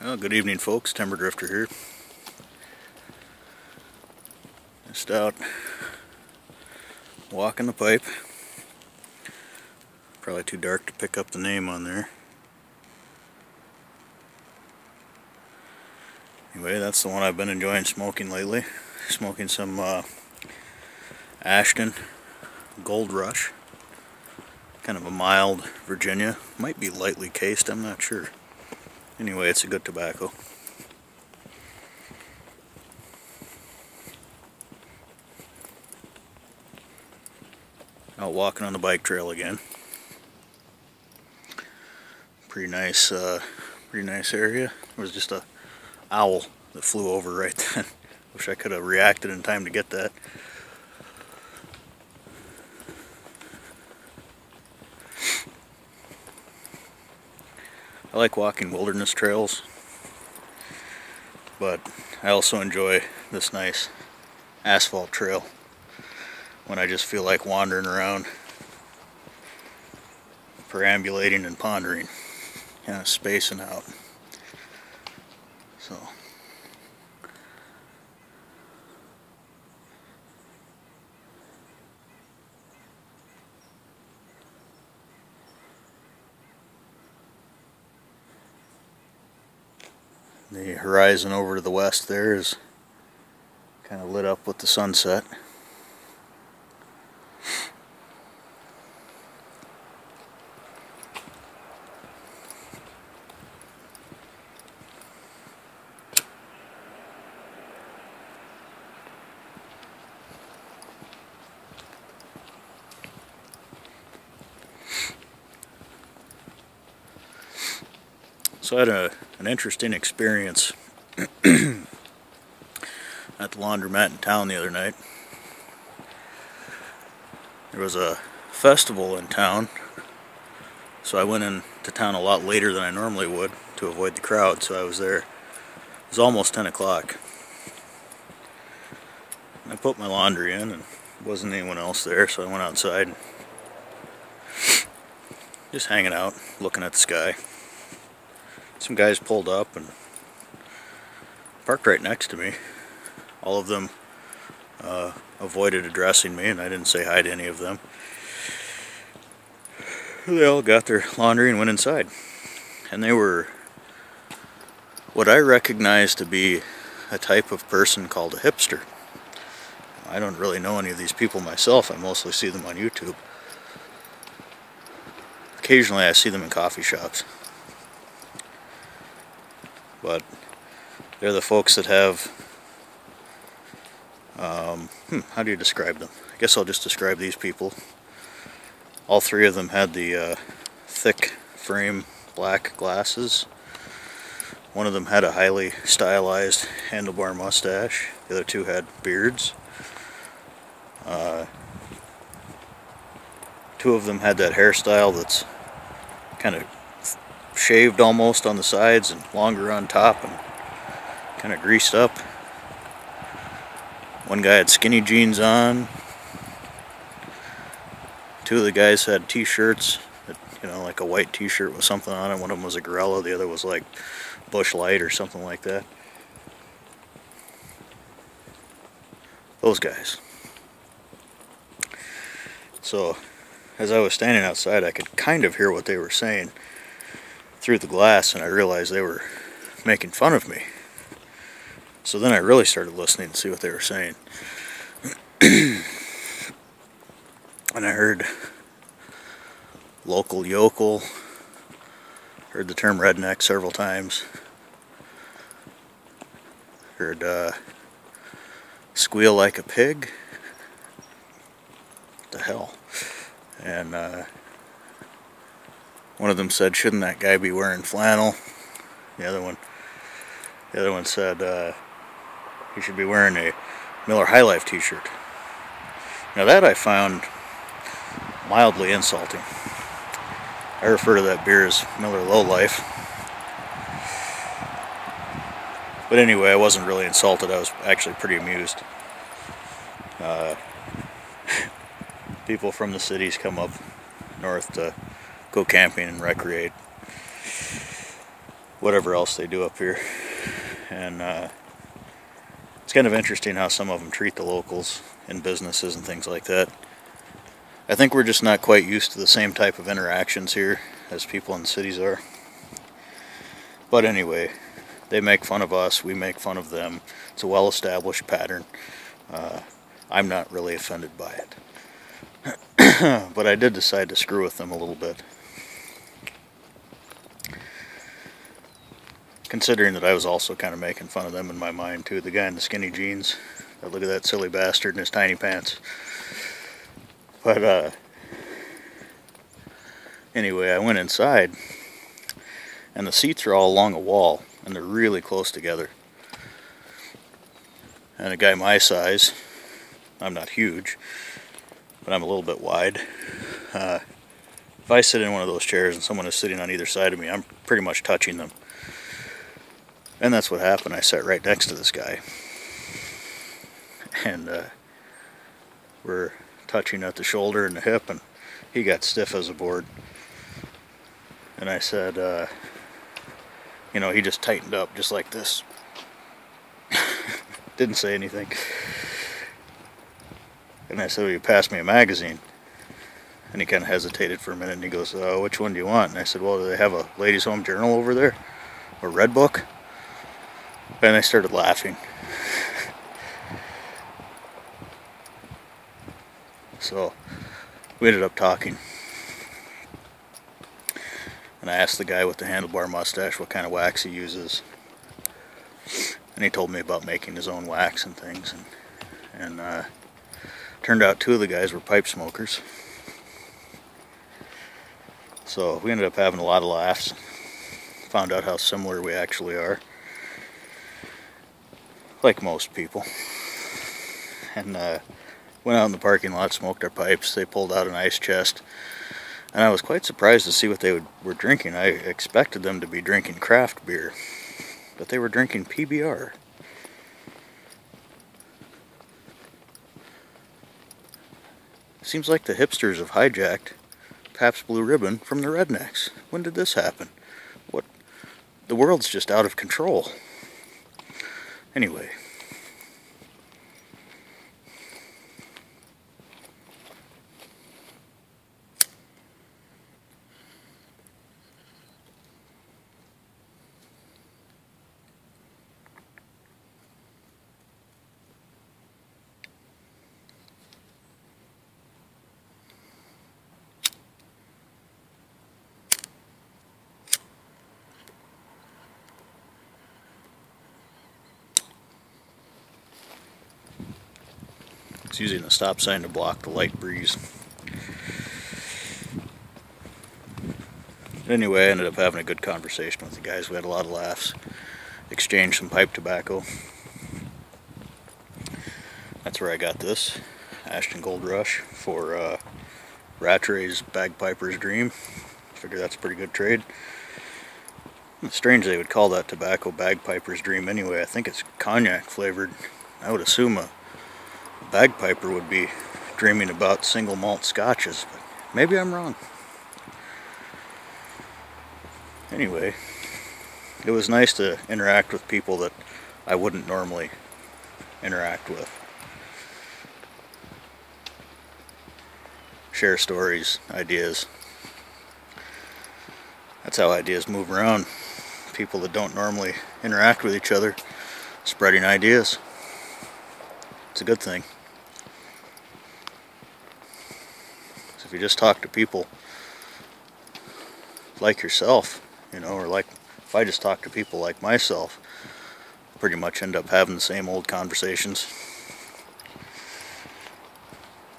Well, good evening, folks. Timber Drifter here. Just out walking the pipe. Probably too dark to pick up the name on there. Anyway, that's the one I've been enjoying smoking lately. Smoking some Ashton Gold Rush. Kind of a mild Virginia. Might be lightly cased, I'm not sure. Anyway, it's a good tobacco. Out walking on the bike trail again. Pretty nice area. There was just a owl that flew over right then. Wish I could have reacted in time to get that. I like walking wilderness trails, but I also enjoy this nice asphalt trail when I just feel like wandering around, perambulating and pondering, kind of spacing out. So the horizon over to the west there is kind of lit up with the sunset. So I had an interesting experience at the laundromat in town the other night. There was a festival in town, so I went into town a lot later than I normally would to avoid the crowd, so I was there. It was almost 10 o'clock. I put my laundry in and there wasn't anyone else there, so I went outside, just hanging out, looking at the sky. Some guys pulled up and parked right next to me. All of them avoided addressing me, and I didn't say hi to any of them. They all got their laundry and went inside. And they were what I recognize to be a type of person called a hipster. I don't really know any of these people myself. I mostly see them on YouTube. Occasionally I see them in coffee shops. But they're the folks that have, how do you describe them? I guess I'll just describe these people. All three of them had the thick frame black glasses. One of them had a highly stylized handlebar mustache. The other two had beards. Two of them had that hairstyle that's kind of shaved almost on the sides and longer on top and kind of greased up. One guy had skinny jeans on. Two of the guys had t-shirts that, like a white t-shirt with something on it. One of them was a Gorilla, the other was like Bush Light or something like that. Those guys. So as I was standing outside, I could kind of hear what they were saying through the glass, and I realized they were making fun of me. So then I really started listening to see what they were saying. And I heard local yokel, heard the term redneck several times, heard squeal like a pig. What the hell? And one of them said, "Shouldn't that guy be wearing flannel?" The other one said he should be wearing a Miller High Life t-shirt. Now that I found mildly insulting. I refer to that beer as Miller Low Life. But anyway, I wasn't really insulted. I was actually pretty amused. People from the cities come up north to go camping and recreate. whatever else they do up here. And it's kind of interesting how some of them treat the locals in businesses and things like that. I think we're just not quite used to the same type of interactions here as people in cities are. But anyway, they make fun of us, we make fun of them. It's a well-established pattern. I'm not really offended by it. But I did decide to screw with them a little bit. Considering that I was also kind of making fun of them in my mind too. The guy in the skinny jeans. Look at that silly bastard in his tiny pants. But anyway, I went inside, and the seats are all along a wall, and they're really close together. And a guy my size, I'm not huge, but I'm a little bit wide. If I sit in one of those chairs and someone is sitting on either side of me, I'm pretty much touching them. And that's what happened. I sat right next to this guy. And we're touching at the shoulder and the hip, and he got stiff as a board. And I said, he just tightened up just like this. Didn't say anything. And I said, "Will you pass me a magazine?" And he kind of hesitated for a minute, and he goes, "Which one do you want?" And I said, "Well, do they have a ladies' home journal over there? Or Red Book?" And they started laughing. So we ended up talking. And I asked the guy with the handlebar mustache what kind of wax he uses. And he told me about making his own wax and things. And turned out two of the guys were pipe smokers. So we ended up having a lot of laughs. Found out how similar we actually are. Like most people. And went out in the parking lot, smoked our pipes. They pulled out an ice chest. And I was quite surprised to see what they were drinking. I expected them to be drinking craft beer. But they were drinking PBR. Seems like the hipsters have hijacked Pabst Blue Ribbon from the rednecks. When did this happen? What? The world's just out of control. Anyway. It's using the stop sign to block the light breeze. Anyway, I ended up having a good conversation with the guys. We had a lot of laughs. Exchanged some pipe tobacco. That's where I got this Ashton Gold Rush for Rattray's Bagpiper's Dream. Figure that's a pretty good trade. It's strange they would call that tobacco Bagpiper's Dream anyway. I think it's cognac flavored. I would assume a bagpiper would be dreaming about single malt scotches, but maybe I'm wrong. Anyway, it was nice to interact with people that I wouldn't normally interact with. Share stories, ideas. That's how ideas move around. People that don't normally interact with each other, spreading ideas. It's a good thing. So if you just talk to people like yourself, or like if I just talk to people like myself, pretty much end up having the same old conversations.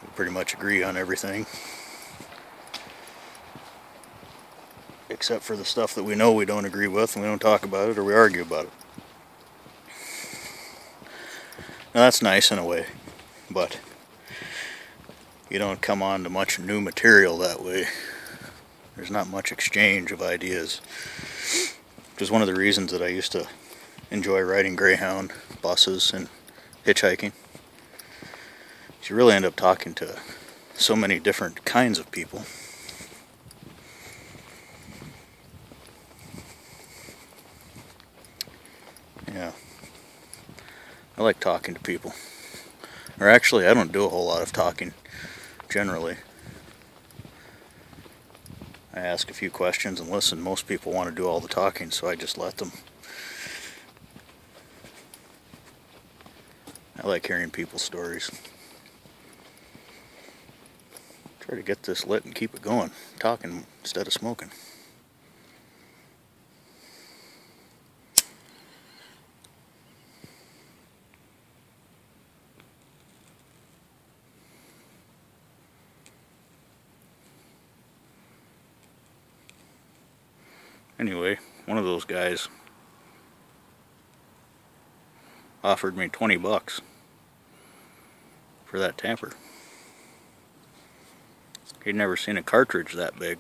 We pretty much agree on everything. Except for the stuff that we know we don't agree with, and we don't talk about it or we argue about it. Now that's nice in a way, but you don't come on to much new material that way. There's not much exchange of ideas. Which is one of the reasons that I used to enjoy riding Greyhound buses and hitchhiking. You really end up talking to so many different kinds of people. I like talking to people. Or actually, I don't do a whole lot of talking, generally. I ask a few questions and listen. Most people want to do all the talking, so I just let them. I like hearing people's stories. Try to get this lit and keep it going, talking instead of smoking. Anyway, one of those guys offered me 20 bucks for that tamper. He'd never seen a cartridge that big.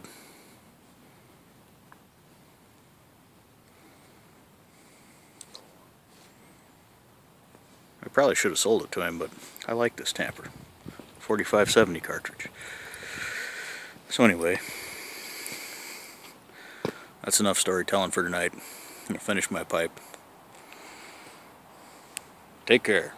I probably should have sold it to him, but I like this tamper. 4570 cartridge. So anyway, that's enough storytelling for tonight. I'm gonna finish my pipe. Take care.